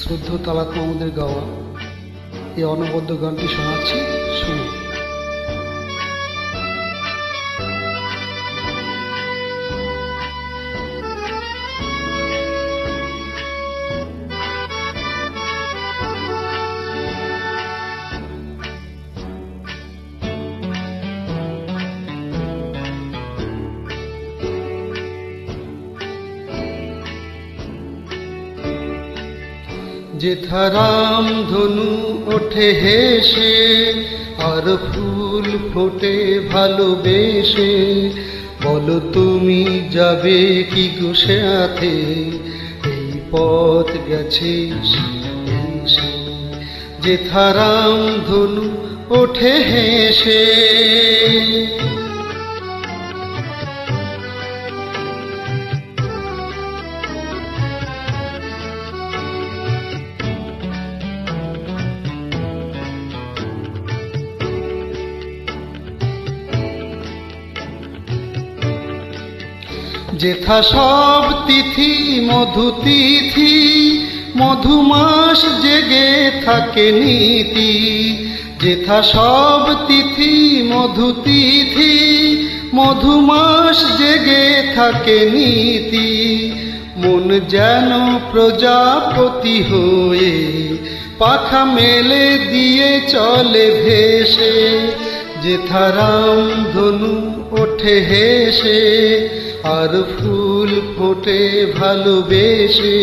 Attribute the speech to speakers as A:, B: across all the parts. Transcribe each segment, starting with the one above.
A: শ্রদ্ধেয় তালাত মাহমুদের গাওয়া এই অনবদ্য গানটি শোনাচ্ছি, শুনুন। যেথা রাম ধনু ওঠে হেসে আর ফুল ফোটে ভালোবেসে, বলো তুমি যাবে কি গো সাথে, এই পথ গেছে যেথা রাম ধনু ওঠে হেসে। যেথা সব তিথি মধু তিথি, মধুমাস জেগে থাকে নীতি, যেথা সব তিথি মধু তিথি, মধুমাস জেগে থাকে নীতি, মন যেন প্রজাপতি হয়ে পাখা মেলে দিয়ে চলে ভেসে, যেথা রাম ধনু ওঠে হেসে আর ফুল ফোটে ভালোবেসে,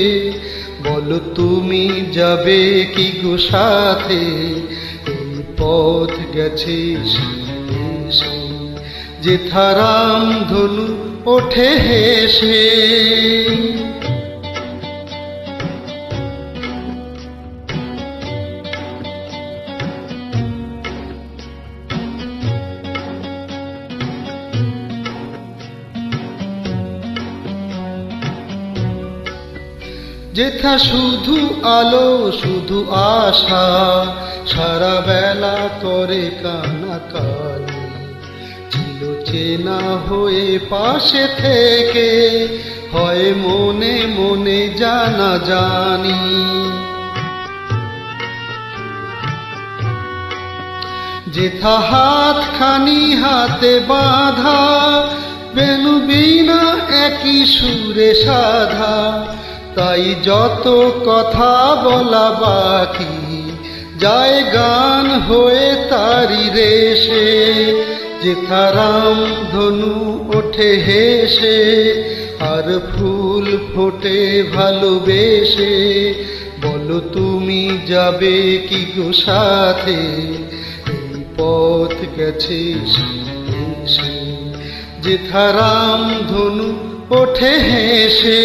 A: বলো তুমি যাবে কি গো সাথে, এই পথ গেছে যেথা রাম ধনু ওঠে হেসে। যেথা শুধু আলো শুধু আশা, সারা বেলা করে কানাকানি, ছিল চেনা হয়ে পাশে থেকে হয় মনে মনে জানা জানি, যেথা হাতখানি হাতে বাঁধা, বেনু বীণা একই সুরে সাধা, তাই যত কথা বলা বাকি যায় গান হয়ে তারি রেশে, যেথা রাম ধনু ওঠে হেসে আর ফুল ফোটে ভালোবেসে, বলো তুমি যাবে কি গো সাথে, এই পথ গেছে যেথা রাম ধনু ওঠে হেসে।